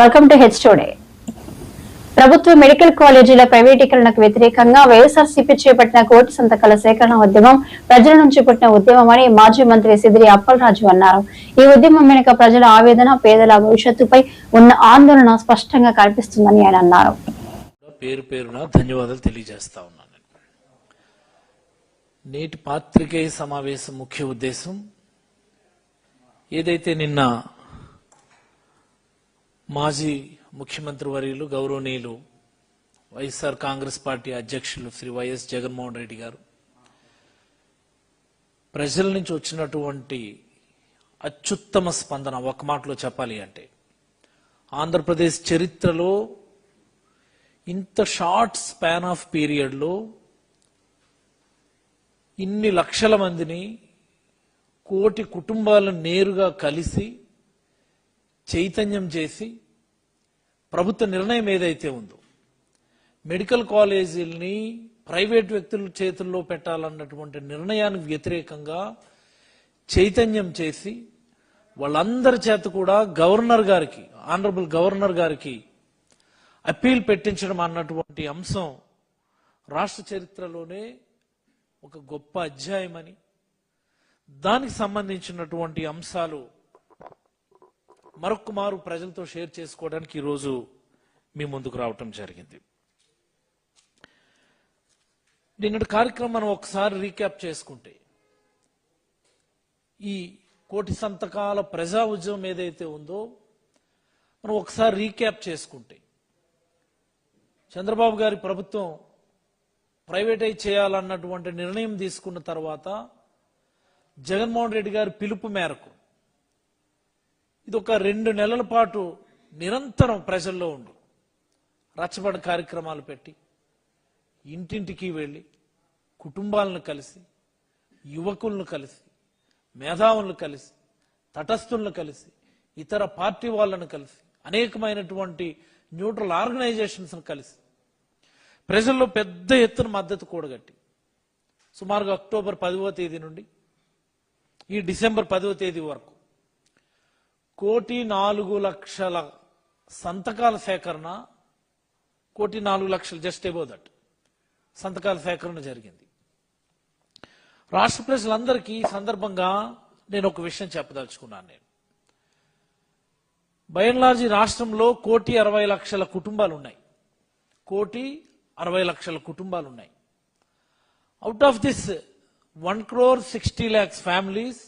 Welcome to H today. ప్రభుత్వ medical కాలేజీల ప్రైవేటీకరణకు వ్యతిరేకంగా వైఎస్ఆర్సీపీ చేపట్టిన కోటి సంతకాల సేకరణ ఉద్యమం ప్రజల నుంచి పుట్టిన ఉద్యమమని మాజీ మంత్రి సిదిరి అప్పలరాజు అన్నారు. ఈ ఉద్యమం వెనుక ప్రజల ఆవేదన, పేదల భవిష్యత్తుపై ఉన్న ఆందోళన స్పష్టంగా కనిపిస్తుందని ఆయన అన్నారు. పేరు పేరున ధన్యవాదాలు తెలియజేస్తా ఉన్నాను. నేటి పాత్రికేయ సమావేశం ముఖ్య ఉద్దేశం ఏదైతే నిన్న మాజీ ముఖ్యమంత్రి వర్యులు గౌరవనీయులు వైఎస్ఆర్ కాంగ్రెస్ పార్టీ అధ్యక్షులు శ్రీ వైఎస్ జగన్మోహన్ రెడ్డి గారు ప్రజల నుంచి వచ్చినటువంటి అత్యుత్తమ స్పందన, ఒక మాటలో చెప్పాలి అంటే ఆంధ్రప్రదేశ్ చరిత్రలో ఇంత షార్ట్ స్పాన్ ఆఫ్ పీరియడ్లో ఇన్ని లక్షల మందిని, కోటి కుటుంబాలను నేరుగా కలిసి చైతన్యం చేసి ప్రభుత్వ నిర్ణయం ఏదైతే ఉందో మెడికల్ కాలేజీలని ప్రైవేట్ వ్యక్తుల చేతుల్లో పెట్టాలన్నటువంటి నిర్ణయానికి వ్యతిరేకంగా చైతన్యం చేసి వాళ్ళందరి చేత కూడా గవర్నర్ గారికి, ఆనరబుల్ గవర్నర్ గారికి అప్పీల్ పెట్టించడం అన్నటువంటి అంశం రాష్ట్ర చరిత్రలోనే ఒక గొప్ప అధ్యాయమని, దానికి సంబంధించినటువంటి అంశాలు మరొక మారు ప్రజలతో షేర్ చేసుకోవడానికి ఈరోజు మీ ముందుకు రావటం జరిగింది. నిన్నటి కార్యక్రమం మనం ఒకసారి రీక్యాప్ చేసుకుంటే, ఈ కోటి సంతకాల ప్రజా ఉద్యమం ఏదైతే ఉందో మనం ఒకసారి రీక్యాప్ చేసుకుంటే, చంద్రబాబు గారి ప్రభుత్వం ప్రైవేటైజ్ చేయాలన్నటువంటి నిర్ణయం తీసుకున్న తర్వాత జగన్మోహన్ రెడ్డి గారి పిలుపు మేరకు ఇది ఒక 2 నెలల పాటు నిరంతరం ప్రజల్లో ఉండి రచ్చబడ కార్యక్రమాలు పెట్టి ఇంటింటికి వెళ్ళి కుటుంబాలను కలిసి, యువకులను కలిసి, మేధావులను కలిసి, తటస్థులను కలిసి, ఇతర పార్టీ వాళ్ళను కలిసి, అనేకమైనటువంటి న్యూట్రల్ ఆర్గనైజేషన్స్ కలిసి ప్రజల్లో పెద్ద ఎత్తున మద్దతు కూడగట్టి సుమారుగా అక్టోబర్ 10వ తేదీ నుండి ఈ డిసెంబర్ 10వ తేదీ వరకు 1,04,00,000 సంతకాల సేకరణ, 1,04,00,000 జస్ట్ అబౌవ్ దట్ సంతకాల సేకరణ జరిగింది. రాష్ట్ర ప్రజలందరికీ ఈ సందర్భంగా నేను ఒక విషయం చెప్పదలుచుకున్నాను. నేను బై అండ్ లార్జ్ రాష్ట్రంలో 1,60,00,000 కుటుంబాలు ఉన్నాయి. 1,60,00,000 కుటుంబాలు ఉన్నాయి. Out of this 1,60,00,000 families,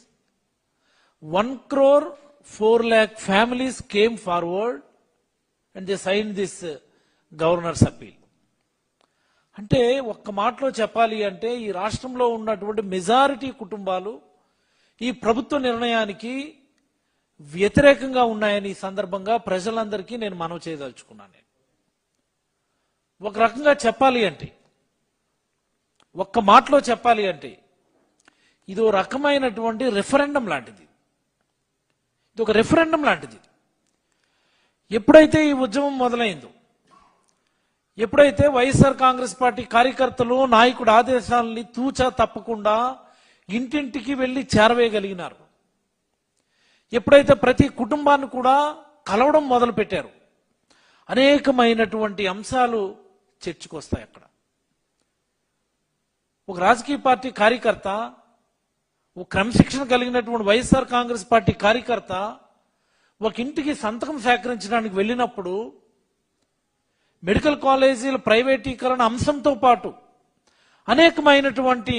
1,04,00,000 families came forward and they signed this governor's appeal. అంటే ఒక్క మాటలో చెప్పాలి అంటే ఈ రాష్ట్రంలో ఉన్నటువంటి మెజారిటీ కుటుంబాలు ఈ ప్రభుత్వ నిర్ణయానికి వ్యతిరేకంగా ఉన్నాయని ఈ సందర్భంగా ప్రజలందరికీ నేను మనవి చేయదలుచుకున్నాను. ఒక రకంగా చెప్పాలి అంటే, ఒక్క మాటలో చెప్పాలి అంటే ఇది ఒక రకమైనటువంటి రెఫరెండం లాంటిది. ఇది ఒక రెఫరెండం లాంటిది. ఎప్పుడైతే ఈ ఉద్యమం మొదలైందో, ఎప్పుడైతే వైఎస్ఆర్ కాంగ్రెస్ పార్టీ కార్యకర్తలు నాయకుడి ఆదేశాలని తూచా తప్పకుండా ఇంటింటికి వెళ్ళి చేరవేయగలిగినారు, ఎప్పుడైతే ప్రతి కుటుంబాన్ని కూడా కలవడం మొదలు పెట్టారు, అనేకమైనటువంటి అంశాలు చర్చకు వస్తాయి. అక్కడ ఒక రాజకీయ పార్టీ కార్యకర్త, ఒక క్రమశిక్షణ కలిగినటువంటి వైఎస్ఆర్ కాంగ్రెస్ పార్టీ కార్యకర్త ఒక ఇంటికి సంతకం సేకరించడానికి వెళ్ళినప్పుడు మెడికల్ కాలేజీల ప్రైవేటీకరణ అంశంతో పాటు అనేకమైనటువంటి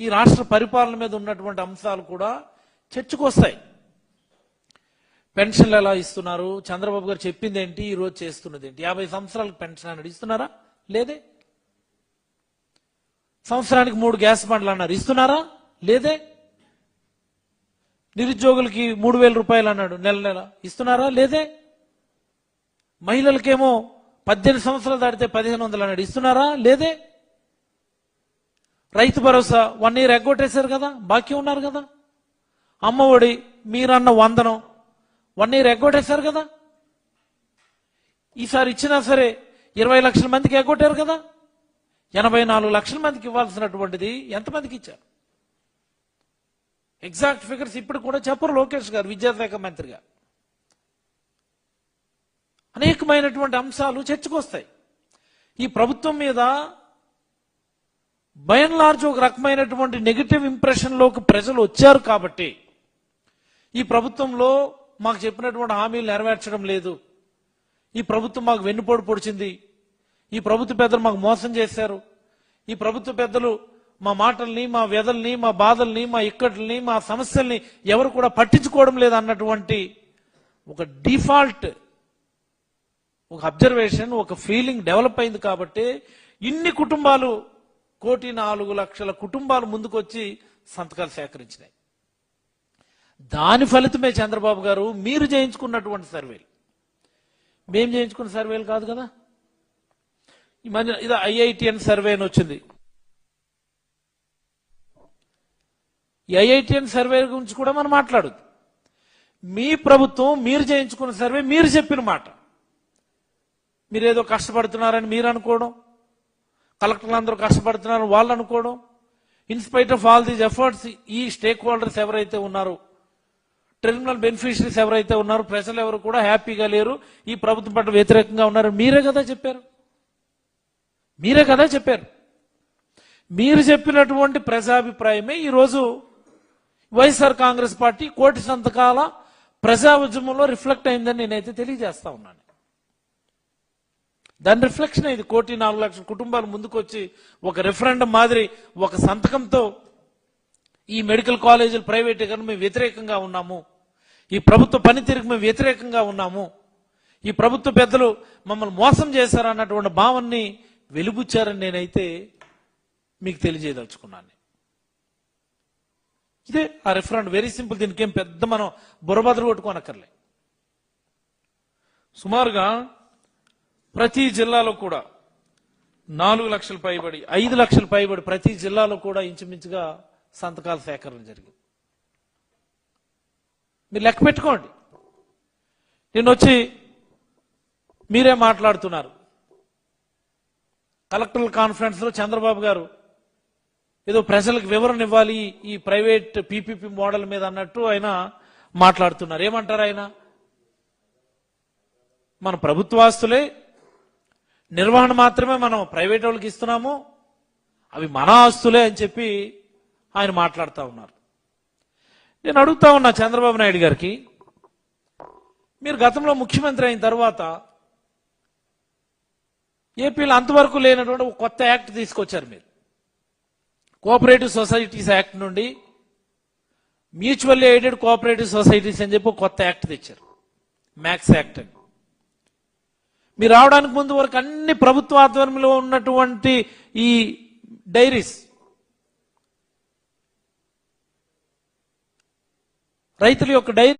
ఈ రాష్ట్ర పరిపాలన మీద ఉన్నటువంటి అంశాలు కూడా చర్చకు వస్తాయి. పెన్షన్లు ఎలా ఇస్తున్నారు, చంద్రబాబు గారు చెప్పింది ఏంటి, ఈరోజు చేస్తున్నది ఏంటి, 50 సంవత్సరాలకు పెన్షన్ అన్నాడు, ఇస్తున్నారా? లేదే. సంవత్సరానికి 3 గ్యాస్ బండ్లు అన్నారు, ఇస్తున్నారా? లేదే. నిరుద్యోగులకి 3,000 రూపాయలు అన్నాడు నెల నెల, ఇస్తున్నారా? లేదే. మహిళలకేమో 18 సంవత్సరాలు దాటితే 1,500 అన్నాడు, ఇస్తున్నారా? లేదే. రైతు భరోసా 1 year ఎగ్గొట్టేశారు కదా, బాకీ ఉన్నారు కదా. అమ్మఒడి మీరన్న వందనం 1 year ఎగ్గొట్టేశారు కదా. ఈసారి ఇచ్చినా సరే 20 లక్షల మందికి ఎగ్గొట్టారు కదా. 84 లక్షల మందికి ఇవ్వాల్సినటువంటిది ఎంతమందికి ఇచ్చారు? ఎగ్జాక్ట్ ఫిగర్స్ ఇప్పుడు కూడా చెప్పరు లోకేష్ గారు విద్యాశాఖ మంత్రిగా. అనేకమైనటువంటి అంశాలు చర్చకు వస్తాయి. ఈ ప్రభుత్వం మీద బై అండ్ లార్జ్ ఒక రకమైనటువంటి నెగిటివ్ ఇంప్రెషన్లోకి ప్రజలు వచ్చారు కాబట్టి ఈ ప్రభుత్వంలో మాకు చెప్పినటువంటి హామీలు నెరవేర్చడం లేదు, ఈ ప్రభుత్వం మాకు వెన్నుపోటు పొడిచింది, ఈ ప్రభుత్వ పెద్దలు మాకు మోసం చేశారు, ఈ ప్రభుత్వ పెద్దలు మా మాటల్ని, మా వ్యధల్ని, మా బాధల్ని, మా ఇక్కట్లని, మా సమస్యల్ని ఎవరు కూడా పట్టించుకోవడం లేదు అన్నటువంటి ఒక డిఫాల్ట్, ఒక అబ్జర్వేషన్, ఒక ఫీలింగ్ డెవలప్ అయింది. కాబట్టి ఇన్ని కుటుంబాలు 1,04,00,000 కుటుంబాలు ముందుకొచ్చి సంతకాలు సేకరించినాయి. దాని ఫలితమే చంద్రబాబు గారు మీరు చేయించుకున్నటువంటి సర్వేలు, మేం చేయించుకున్న సర్వేలు కాదు కదా. ఈ మధ్య ఇది ఐఐటిఎన్ సర్వే అని వచ్చింది. ఈ ఐఐటిఎన్ సర్వే గురించి కూడా మనం మాట్లాడొద్దు. మీ ప్రభుత్వం మీరు చేయించుకున్న సర్వే, మీరు చెప్పిన మాట, మీరేదో కష్టపడుతున్నారని మీరు అనుకోవడం, కలెక్టర్లు అందరూ కష్టపడుతున్నారని వాళ్ళు అనుకోవడం, in spite of all these efforts ఈ స్టేక్ హోల్డర్స్ ఎవరైతే ఉన్నారో, టెర్మినల్ బెనిఫిషరీస్ ఎవరైతే ఉన్నారో, ప్రజలు ఎవరు కూడా హ్యాపీగా లేరు, ఈ ప్రభుత్వం పట్ల వ్యతిరేకంగా ఉన్నారు. మీరే కదా చెప్పారు. మీరు చెప్పినటువంటి ప్రజాభిప్రాయమే ఈరోజు వైఎస్ఆర్ కాంగ్రెస్ పార్టీ 1,00,00,000 సంతకాల ప్రజా ఉద్యమంలో రిఫ్లెక్ట్ అయిందని నేనైతే తెలియజేస్తా ఉన్నాను. దాని రిఫ్లెక్షన్ ఇది. 1,04,00,000 కుటుంబాలు ముందుకొచ్చి ఒక రెఫరెండం మాదిరి ఒక సంతకంతో ఈ మెడికల్ కాలేజీలు ప్రైవేటీకరణ మేము వ్యతిరేకంగా ఉన్నాము, ఈ ప్రభుత్వ పనితీరుకు మేము వ్యతిరేకంగా ఉన్నాము, ఈ ప్రభుత్వ పెద్దలు మమ్మల్ని మోసం చేశారన్నటువంటి భావాన్ని వెలుబుచ్చారని నేనైతే మీకు తెలియజేయదలుచుకున్నాను. ఇదే ఆ రెఫరెండం. Very simple. దీనికి ఏం పెద్ద మనం బుర్రబద్దలు కొట్టుకోనక్కర్లే. సుమారుగా ప్రతి జిల్లాలో కూడా 4 లక్షల పైబడి, 5 లక్షల పైబడి ప్రతి జిల్లాలో కూడా ఇంచుమించుగా సంతకాల సేకరణ జరిగింది. మీరు లెక్క పెట్టుకోండి. నేను వచ్చి మీరే మాట్లాడుతున్నారు. కలెక్టరల్ కాన్ఫరెన్స్ లో చంద్రబాబు గారు ఏదో ప్రజలకు వివరణ ఇవ్వాలి ఈ ప్రైవేట్ పీపీపీ మోడల్ మీద అన్నట్టు ఆయన మాట్లాడుతున్నారు. ఏమంటారు ఆయన? మన ప్రభుత్వాస్తులే, నిర్వహణ మాత్రమే మనం ప్రైవేట్ వాళ్ళకి ఇస్తున్నాము, అవి మన ఆస్తులే అని చెప్పి ఆయన మాట్లాడుతూ ఉన్నారు. నేను అడుగుతా ఉన్నా చంద్రబాబు నాయుడు గారికి, మీరు గతంలో ముఖ్యమంత్రి అయిన తర్వాత ఏపీలో అంతవరకు లేనటువంటి ఒక కొత్త యాక్ట్ తీసుకొచ్చారు. మీరు కోఆపరేటివ్ సొసైటీస్ యాక్ట్ నుండి మ్యూచువల్లీ ఎయిడెడ్ కోఆపరేటివ్ సొసైటీస్ అని చెప్పి ఒక కొత్త యాక్ట్ తెచ్చారు, మ్యాక్స్ యాక్ట్ అని. మీరు రావడానికి ముందు వరకు అన్ని ప్రభుత్వ ఆధ్వర్యంలో ఉన్నటువంటి ఈ డైరీస్, రైతుల యొక్క డైరీ